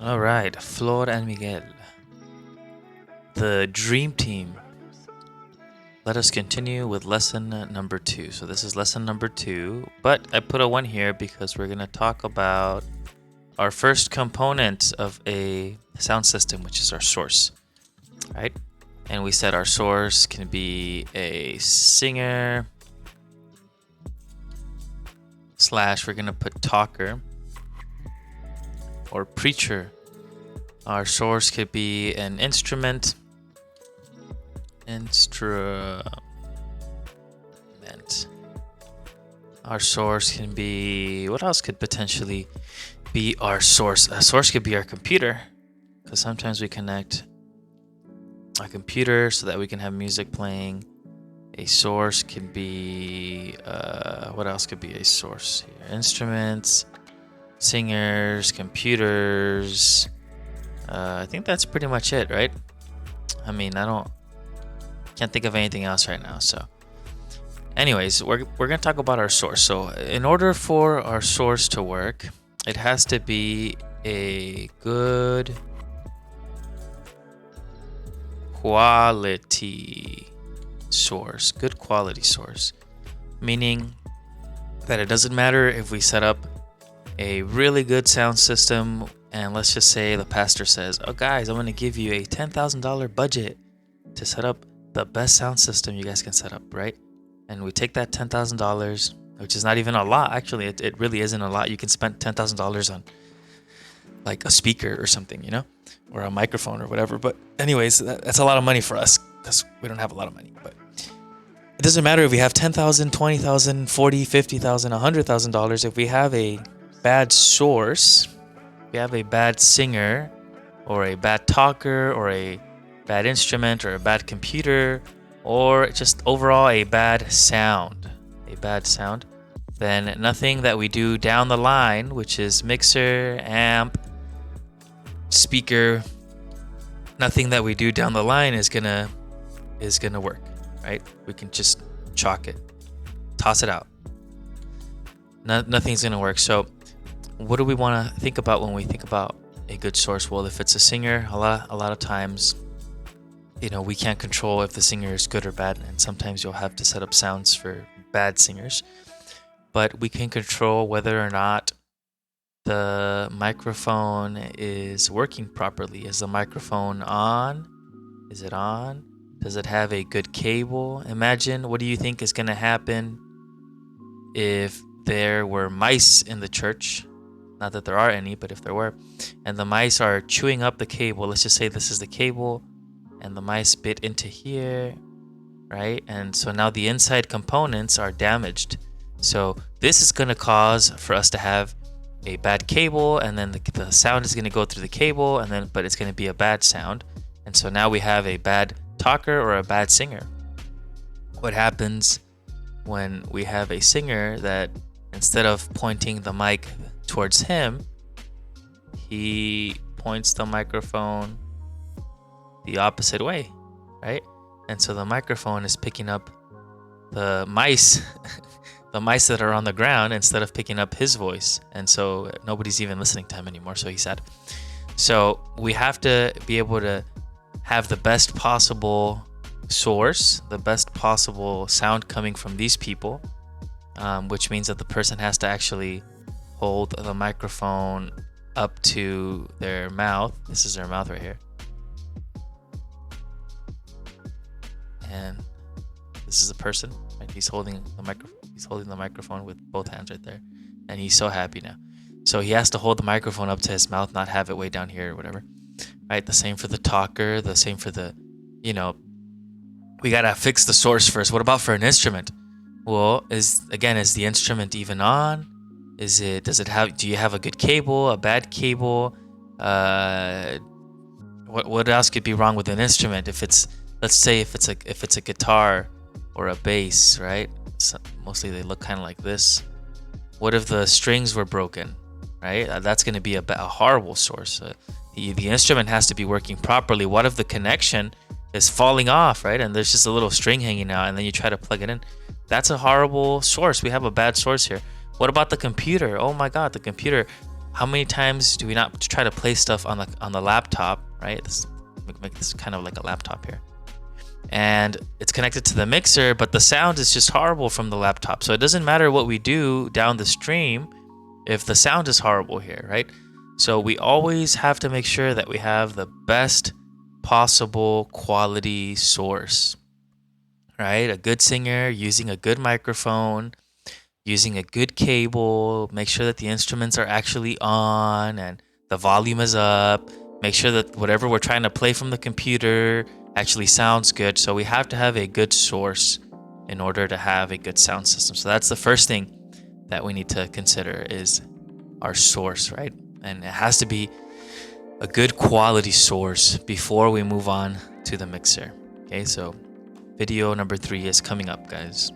All right, Flor and Miguel, the dream team. Let us continue with lesson number 2. So this is lesson number 2, but I put a 1 here because we're going to talk about our first component of a sound system, which is our source, right? And we said our source can be a singer / we're going to put talker or preacher. Our source could be an instrument. Our source can be, what else could potentially be our source? A source could be our computer, because sometimes we connect a computer so that we can have music playing. A source could be, what else could be a source here? Instruments, singers, computers. I think that's pretty much it, right? I mean, can't think of anything else right now. So anyways, we're going to talk about our source. So in order for our source to work, it has to be a good quality source. Good quality source. Meaning that it doesn't matter if we set up a really good sound system and let's just say the pastor says, "Oh guys, I'm going to give you a $10,000 budget to set up the best sound system you guys can set up," right? And we take that $10,000, which is not even a lot. Actually, it really isn't a lot. You can spend $10,000 on like a speaker or something, or a microphone or whatever. But anyways, that's a lot of money for us because we don't have a lot of money. But it doesn't matter if we have $10,000, $20,000, $40,000, $50,000, $100,000. If we have a bad source, we have a bad singer or a bad talker or a bad instrument or a bad computer or just overall a bad sound, then nothing that we do down the line, which is mixer, amp, speaker, nothing that we do down the line is gonna work, right? We can just chalk it, toss it out. Nothing's gonna work. So what do we want to think about when we think about a good source? Well, if it's a singer, a lot of times we can't control if the singer is good or bad, and sometimes you'll have to set up sounds for bad singers. But we can control whether or not the microphone is working properly. Is the microphone on? Is it on? Does it have a good cable? Imagine, what do you think is going to happen if there were mice in the church? Not that there are any, but if there were, and the mice are chewing up the cable. Let's just say this is the cable, and the mice bit into here, right? And so now the inside components are damaged. So this is going to cause for us to have a bad cable, and then the sound is going to go through the cable, but it's going to be a bad sound. And so now we have a bad talker or a bad singer. What happens when we have a singer that instead of pointing the mic towards him, he points the microphone the opposite way, right? And so the microphone is picking up the mice the mice that are on the ground instead of picking up his voice, and so nobody's even listening to him anymore, so he's sad. So we have to be able to have the best possible source, the best possible sound coming from these people, which means that the person has to actually hold the microphone up to their mouth. This is their mouth right here. And this is a person, right? He's holding the microphone with both hands right there, and he's so happy now. So he has to hold the microphone up to his mouth, not have it way down here or whatever, right? The same for the talker, the same for the, we gotta fix the source first. What about for an instrument? Well, is the instrument even on? Do you have a good cable, a bad cable? What else could be wrong with an instrument? Let's say if it's a guitar or a bass, right? So mostly they look kind of like this. What if the strings were broken, right? That's going to be a horrible source. The instrument has to be working properly. What if the connection is falling off, right? And there's just a little string hanging out, and then you try to plug it in. That's a horrible source. We have a bad source here. What about the computer? Oh my God, the computer. how many times do we not try to play stuff on the laptop, right? Make this kind of like a laptop here. And it's connected to the mixer, but the sound is just horrible from the laptop. So it doesn't matter what we do down the stream if the sound is horrible here, right? So we always have to make sure that we have the best possible quality source, right? A good singer using a good microphone, using a good cable, make sure that the instruments are actually on and the volume is up, make sure that whatever we're trying to play from the computer actually sounds good. So we have to have a good source in order to have a good sound system. So that's the first thing that we need to consider is our source, right? And it has to be a good quality source before we move on to the mixer. Okay, so video number 3 is coming up, guys.